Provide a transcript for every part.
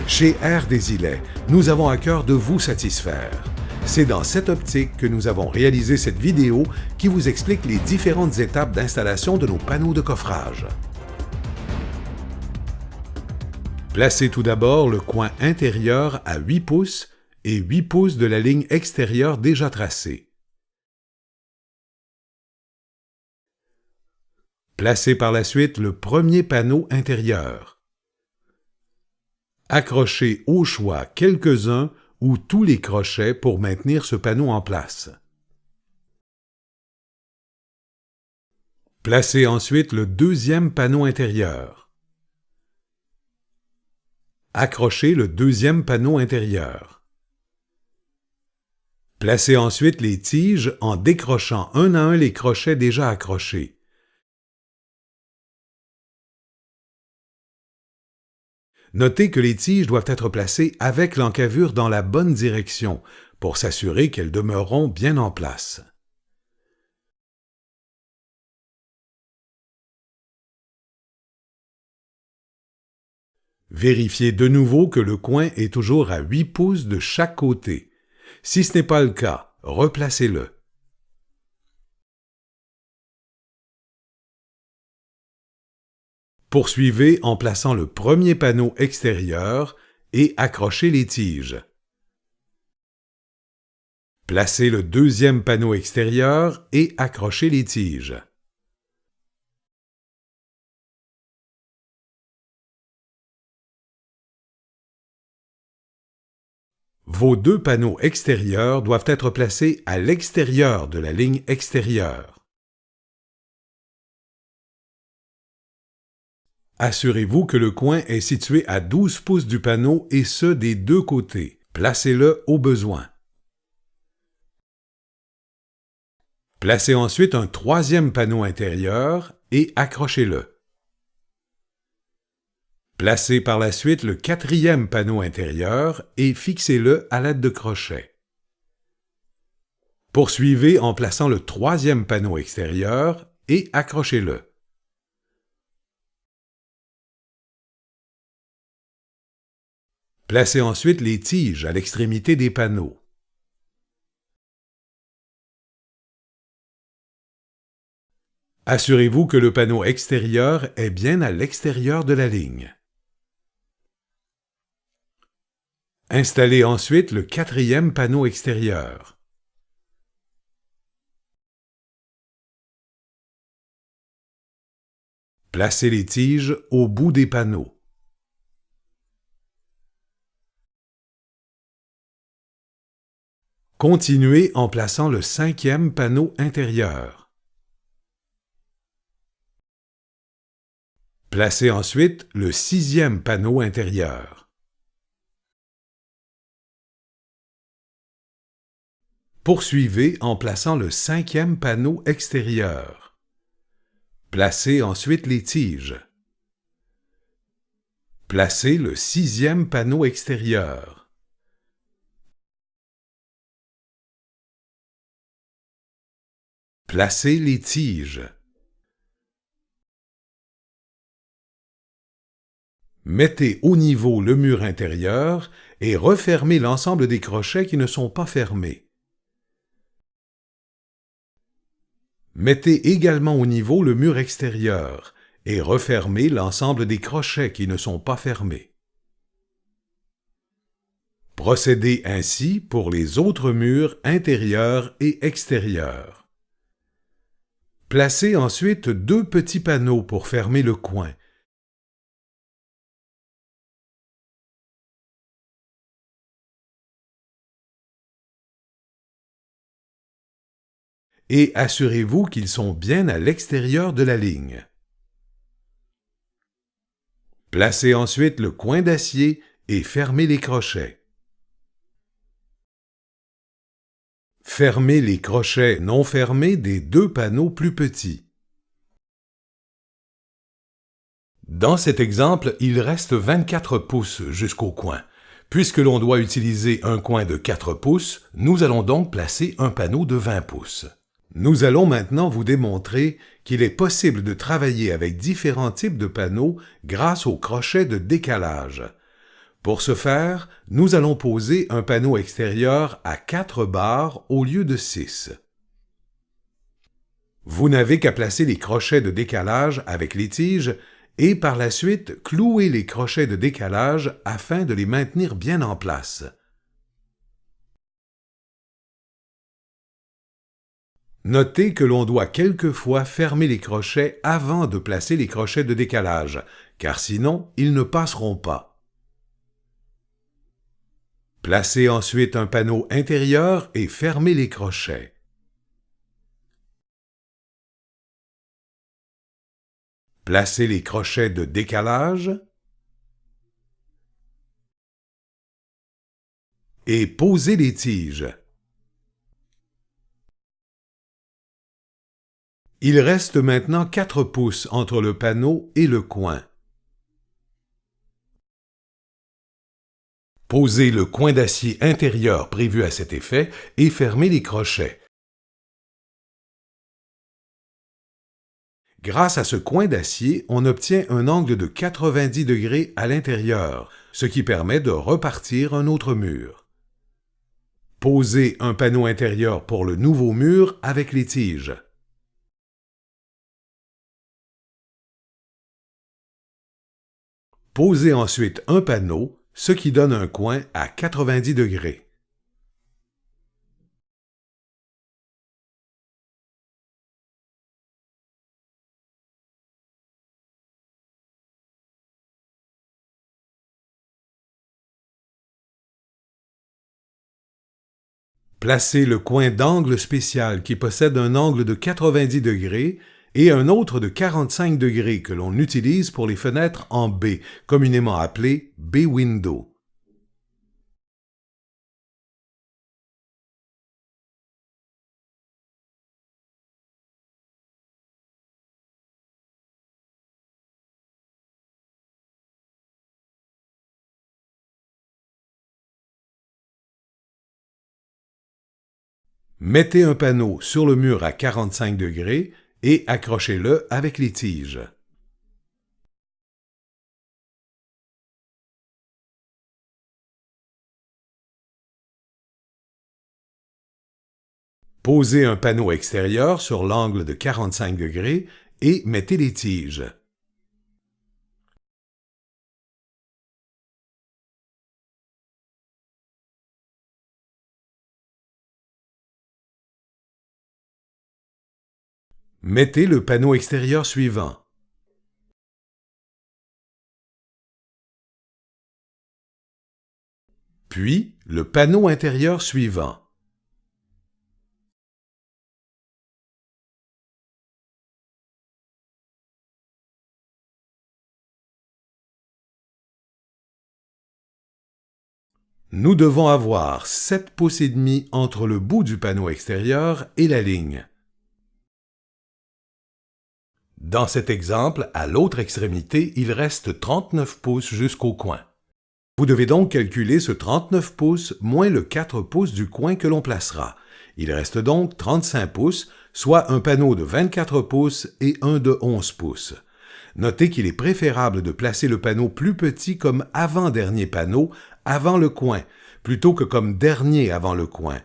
Chez Air des Îlets, nous avons à cœur de vous satisfaire. C'est dans cette optique que nous avons réalisé cette vidéo qui vous explique les différentes étapes d'installation de nos panneaux de coffrage. Placez tout d'abord le coin intérieur à 8 pouces et 8 pouces de la ligne extérieure déjà tracée. Placez par la suite le premier panneau intérieur. Accrochez au choix quelques-uns ou tous les crochets pour maintenir ce panneau en place. Placez ensuite le deuxième panneau intérieur. Accrochez le deuxième panneau intérieur. Placez ensuite les tiges en décrochant un à un les crochets déjà accrochés. Notez que les tiges doivent être placées avec l'encavure dans la bonne direction pour s'assurer qu'elles demeureront bien en place. Vérifiez de nouveau que le coin est toujours à 8 pouces de chaque côté. Si ce n'est pas le cas, replacez-le. Poursuivez en plaçant le premier panneau extérieur et accrochez les tiges. Placez le deuxième panneau extérieur et accrochez les tiges. Vos deux panneaux extérieurs doivent être placés à l'extérieur de la ligne extérieure. Assurez-vous que le coin est situé à 12 pouces du panneau et ce des deux côtés. Placez-le au besoin. Placez ensuite un troisième panneau intérieur et accrochez-le. Placez par la suite le quatrième panneau intérieur et fixez-le à l'aide de crochets. Poursuivez en plaçant le troisième panneau extérieur et accrochez-le. Placez ensuite les tiges à l'extrémité des panneaux. Assurez-vous que le panneau extérieur est bien à l'extérieur de la ligne. Installez ensuite le quatrième panneau extérieur. Placez les tiges au bout des panneaux. Continuez en plaçant le cinquième panneau intérieur. Placez ensuite le sixième panneau intérieur. Poursuivez en plaçant le cinquième panneau extérieur. Placez ensuite les tiges. Placez le sixième panneau extérieur. Placez les tiges. Mettez au niveau le mur intérieur et refermez l'ensemble des crochets qui ne sont pas fermés. Mettez également au niveau le mur extérieur et refermez l'ensemble des crochets qui ne sont pas fermés. Procédez ainsi pour les autres murs intérieurs et extérieurs. Placez ensuite deux petits panneaux pour fermer le coin. Et assurez-vous qu'ils sont bien à l'extérieur de la ligne. Placez ensuite le coin d'acier et fermez les crochets. Fermez les crochets non fermés des deux panneaux plus petits. Dans cet exemple, il reste 24 pouces jusqu'au coin. Puisque l'on doit utiliser un coin de 4 pouces, nous allons donc placer un panneau de 20 pouces. Nous allons maintenant vous démontrer qu'il est possible de travailler avec différents types de panneaux grâce au crochet de décalage. Pour ce faire, nous allons poser un panneau extérieur à 4 barres au lieu de 6. Vous n'avez qu'à placer les crochets de décalage avec les tiges et par la suite clouer les crochets de décalage afin de les maintenir bien en place. Notez que l'on doit quelquefois fermer les crochets avant de placer les crochets de décalage, car sinon ils ne passeront pas. Placez ensuite un panneau intérieur et fermez les crochets. Placez les crochets de décalage et posez les tiges. Il reste maintenant 4 pouces entre le panneau et le coin. Posez le coin d'acier intérieur prévu à cet effet et fermez les crochets. Grâce à ce coin d'acier, on obtient un angle de 90 degrés à l'intérieur, ce qui permet de repartir un autre mur. Posez un panneau intérieur pour le nouveau mur avec les tiges. Posez ensuite un panneau, ce qui donne un coin à 90 degrés. Placez le coin d'angle spécial qui possède un angle de 90 degrés et un autre de 45 degrés que l'on utilise pour les fenêtres en B, communément appelées B-window. Mettez un panneau sur le mur à 45 degrés et accrochez-le avec les tiges. Posez un panneau extérieur sur l'angle de 45 degrés et mettez les tiges. Mettez le panneau extérieur suivant. Puis le panneau intérieur suivant. Nous devons avoir 7 pouces et demi entre le bout du panneau extérieur et la ligne. Dans cet exemple, à l'autre extrémité, il reste 39 pouces jusqu'au coin. Vous devez donc calculer ce 39 pouces moins le 4 pouces du coin que l'on placera. Il reste donc 35 pouces, soit un panneau de 24 pouces et un de 11 pouces. Notez qu'il est préférable de placer le panneau plus petit comme avant-dernier panneau avant le coin, plutôt que comme dernier avant le coin.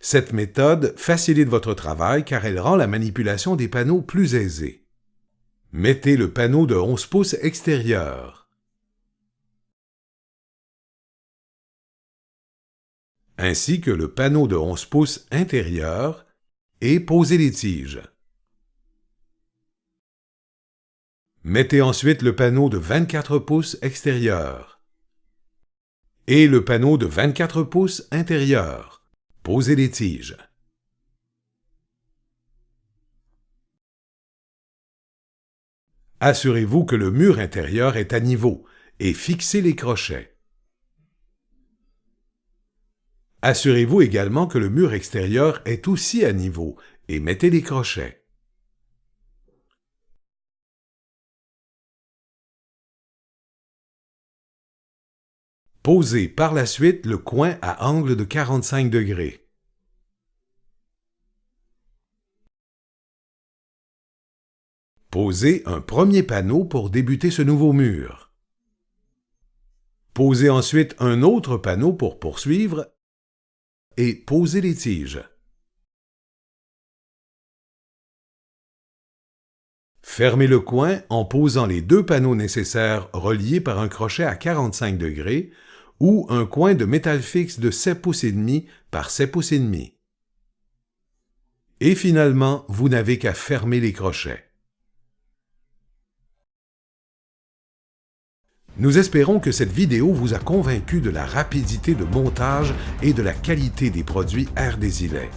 Cette méthode facilite votre travail car elle rend la manipulation des panneaux plus aisée. Mettez le panneau de 11 pouces extérieur. Ainsi que le panneau de 11 pouces intérieur et posez les tiges. Mettez ensuite le panneau de 24 pouces extérieur et le panneau de 24 pouces intérieur. Posez les tiges. Assurez-vous que le mur intérieur est à niveau et fixez les crochets. Assurez-vous également que le mur extérieur est aussi à niveau et mettez les crochets. Posez par la suite le coin à angle de 45 degrés. Posez un premier panneau pour débuter ce nouveau mur. Posez ensuite un autre panneau pour poursuivre et posez les tiges. Fermez le coin en posant les deux panneaux nécessaires reliés par un crochet à 45 degrés ou un coin de métal fixe de 7 pouces et demi par 7 pouces et demi. Et finalement, vous n'avez qu'à fermer les crochets. Nous espérons que cette vidéo vous a convaincu de la rapidité de montage et de la qualité des produits Air Désilet.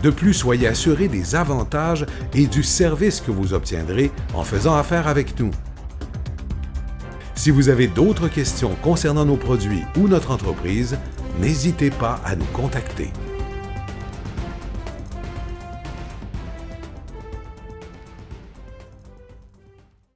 De plus, soyez assurés des avantages et du service que vous obtiendrez en faisant affaire avec nous. Si vous avez d'autres questions concernant nos produits ou notre entreprise, n'hésitez pas à nous contacter.